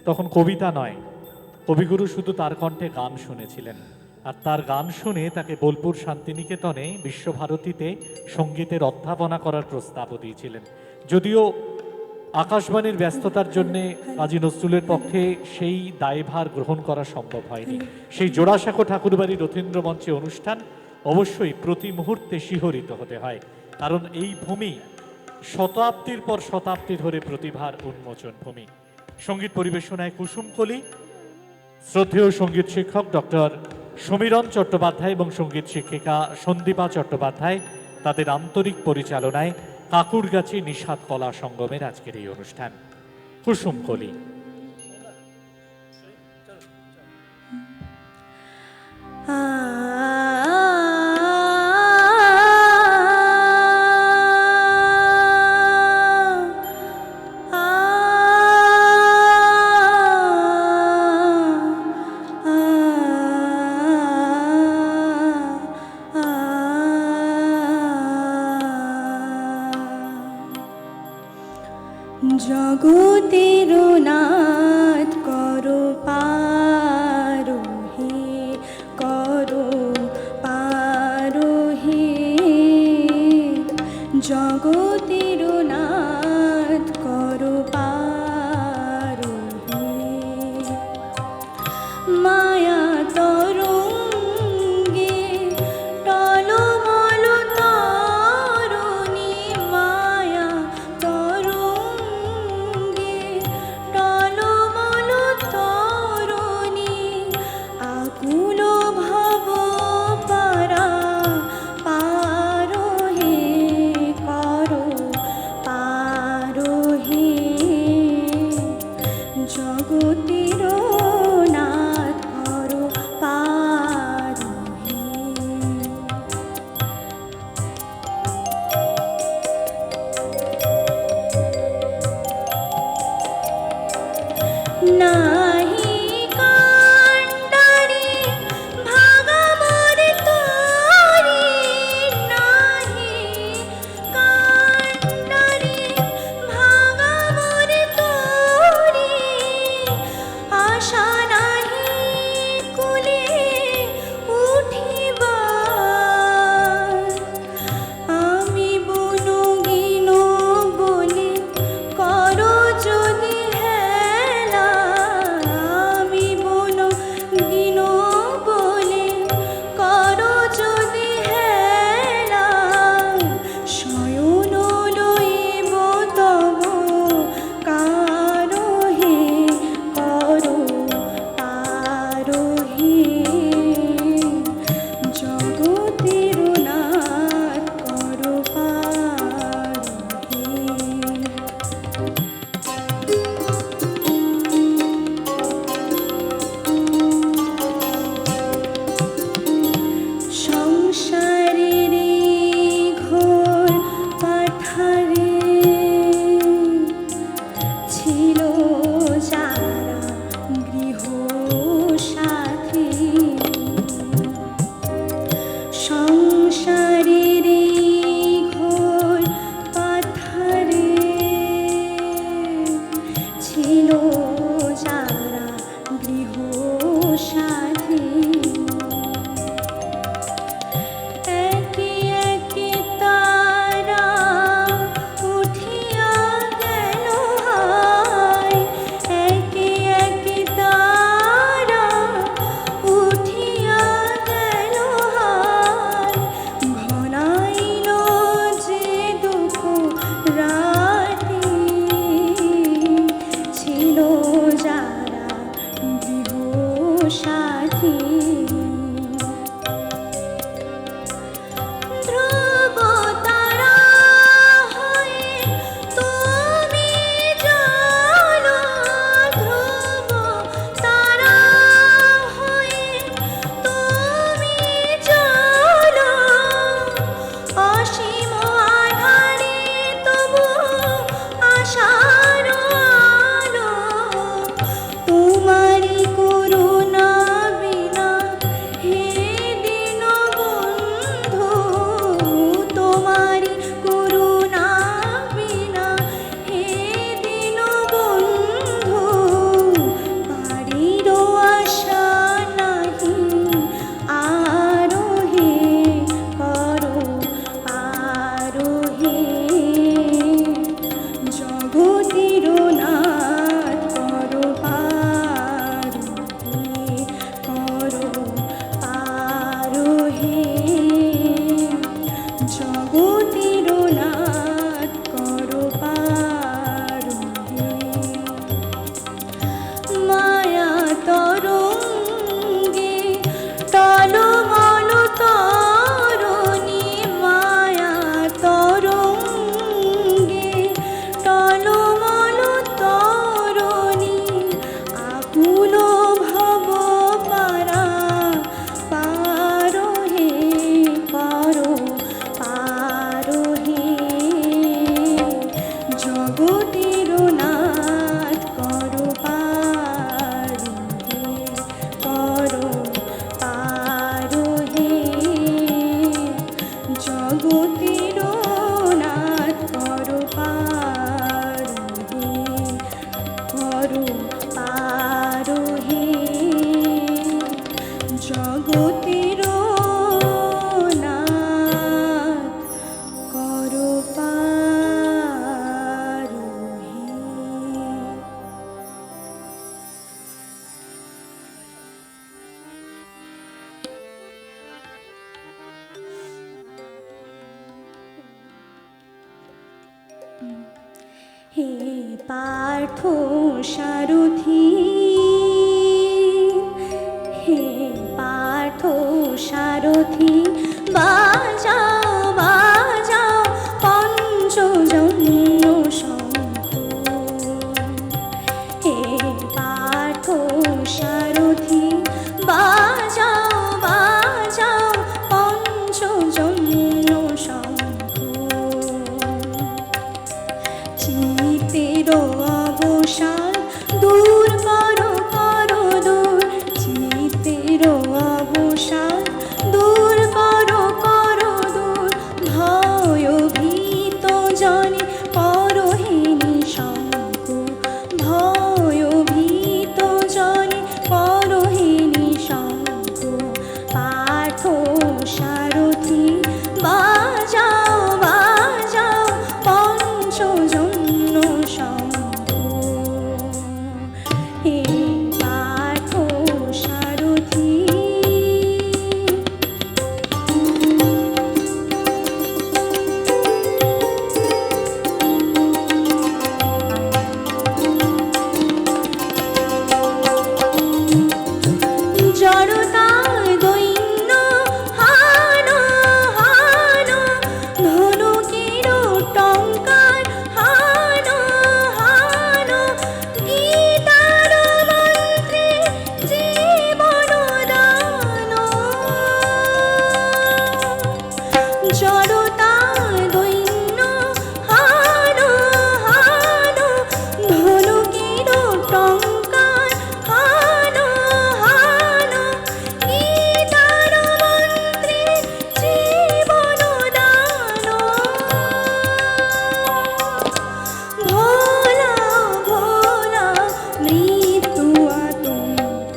তখন কবিতা নয়, কবিগুরু শুধু তার কণ্ঠে গান শুনেছিলেন। আর তার গান শুনে তাকে বোলপুর শান্তিনিকেতনে বিশ্বভারতীতে সঙ্গীতের অধ্যাপনা করার প্রস্তাবও দিয়েছিলেন। যদিও আকাশবাণীর ব্যস্ততার জন্যে কাজী নজরুলের পক্ষে সেই দায়ভার গ্রহণ করা সম্ভব হয়নি। সেই জোড়াসাঁকো ঠাকুরবাড়ির রথীন্দ্র মঞ্চে অনুষ্ঠান অবশ্যই প্রতি মুহূর্তে শিহরিত হতে হয়, কারণ এই ভূমি শতাব্দীর পর শতাব্দী ধরে প্রতিভার উন্মোচন ভূমি। সঙ্গীত পরিবেশনায় কুসুমকলি, শ্রদ্ধেয় সঙ্গীত শিক্ষক ডক্টর সমীরণ চট্টোপাধ্যায় এবং সঙ্গীত শিক্ষিকা সন্দীপা চট্টোপাধ্যায়, তাদের আন্তরিক পরিচালনায় কাকুরগাছি নিষাদ কলা সঙ্গমের আজকের এই অনুষ্ঠান কুসুমকলি। জগতের নাথ করো পারোহে, করো পারোহে, জগতের নাথ করো পারোহে। মায়া তরঙ্গে টলমল তরণী, মায়া তরঙ্গে টলমল তরণী, আকুল ভব পারা পারোহে, করো পারোহে, জগতের নাথ করো পারোহে। নাহি কাণ্ডারি ভাগা মোর তরি, নাহি কাণ্ডারি ভাগা মোর তরি, আশা নাহি কুলে উঠিবার, আমি বনগিন বলে করো যদি হেলা, করো পারোহে জগতের নাথ করো পারোহে। হে পার্থ সারথি, হে পার্থ সারথি, বাজাও বাজাও পঞ্চজন্য শঙ্খ। হে পার্থ সারথি, বাজাও বাজাও পঞ্চজন্য শঙ্খ। চিতের অবসাদ দূর করো করো দূর, চিতের অবসাদ দূর করো করো দূর, ভয় ভীত জনে করো হে নিঃশঙ্ক, ভয় ভীত জনে করো হে নিঃশঙ্ক। পার্থ সারথি, বাজাও বাজাও পঞ্চজন্য শঙ্খ। হে পার্থ সারথি, জড়তায় দৈন্য হানো হানো, ধনুকের টঙ্কার হানো হানো, গীতার মন্ত্রে জীবন দান। জড়তায় দৈন্য হানো হানো, ধনুকের টঙ্কার হানো হানো, গীতার মন্ত্রে জীবন দান। ভোলাও ভোলাও মৃত্যু আতঙ্ক,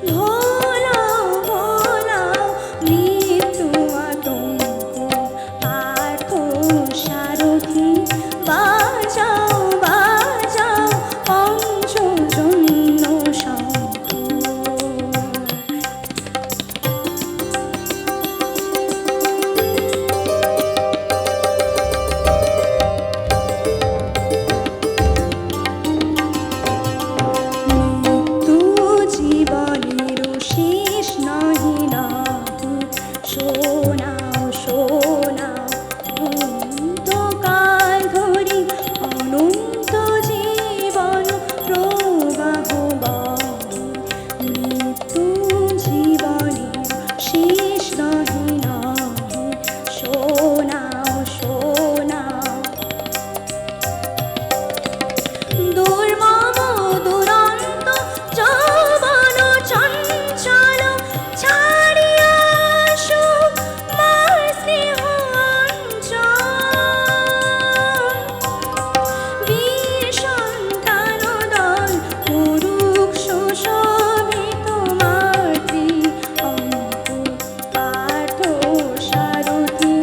ভোলাও ভোলাও মৃত্যু আতঙ্ক। পার্থ সারথি, বাজাও বাজাও পঞ্চজন্য শঙ্খ। মৃত্যু জীবনের শেষ নাহি নাহি, শোনাও শোনাও অনন্তকাল ধরি, অনন্ত জীবন প্রবাহ বহে। মৃত্যু জীবনের শেষ নাহি নাহি, শোনাও শোনাও দুর্মম দুরন্ত যৌবন চঞ্চল, ছাড়িয়া আসো মার স্নেহ অঞ্চল। বীর সন্তান দল করুক সুশোভিত মাতৃ অঙ্কুর। পার্থ সারথি,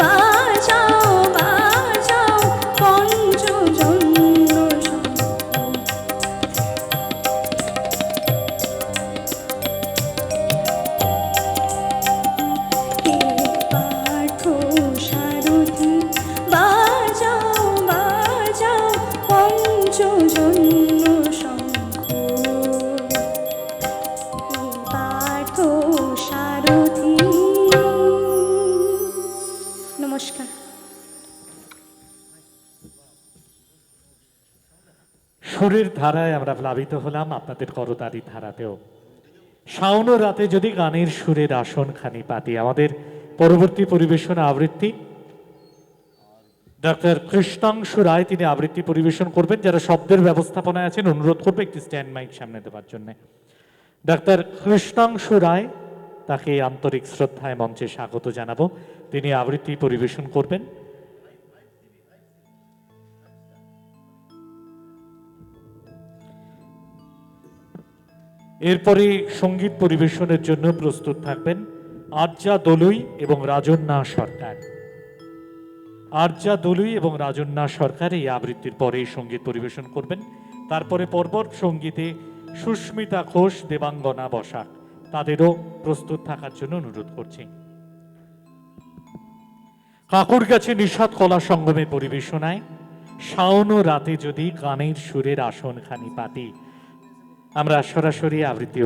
বাজাও বাজাও পঞ্চজন্য শঙ্খ। হে পার্থ সারথি, বাজাও বাজাও পঞ্চজন্য শঙ্খ। হে পার্থ সারথি। নমস্কার। সুরের ধারায় আমরা প্লাবিত হলাম, আপনাদের করতালি ধারাতেও। শাওন রাতে যদি গানের সুরের আসনখানি পাতি। আমাদের পরবর্তী পরিবেশন আবৃত্তি ডক্টর কৃষ্ণাংশু রায়, তিনি আবৃত্তি পরিবেশন করবেন। যারা শব্দের ব্যবস্থাপনায় আছেন অনুরোধ করবে একটি স্ট্যান্ড মাইক সামনে দেওয়ার জন্য। ডক্টর কৃষ্ণাংশু রায়, তাকে আন্তরিক শ্রদ্ধায় মঞ্চে স্বাগত জানাবো। তিনি আবৃত্তি পরিবেশন করবেন। এরপরে সঙ্গীত পরিবেশনের জন্য প্রস্তুত থাকবেন আরজা দলুই এবং রাজন্যা সরকার। আরজা দলুই এবং রাজন্যা সরকার এই আবৃত্তির পরে সঙ্গীত পরিবেশন করবেন। তারপরে পর্বত সঙ্গীতে সুস্মিতা ঘোষ, দেবাঙ্গনা বসাক, তাদেরও প্রস্তুত থাকার জন্য অনুরোধ করছি। কাকুরগাছি নিষাদ কলা সঙ্গমের পরিবেশনায় শাওন রাতে যদি গানের সুরের আসনখানি পাতি, আমরা সরাসরি আবৃত্তি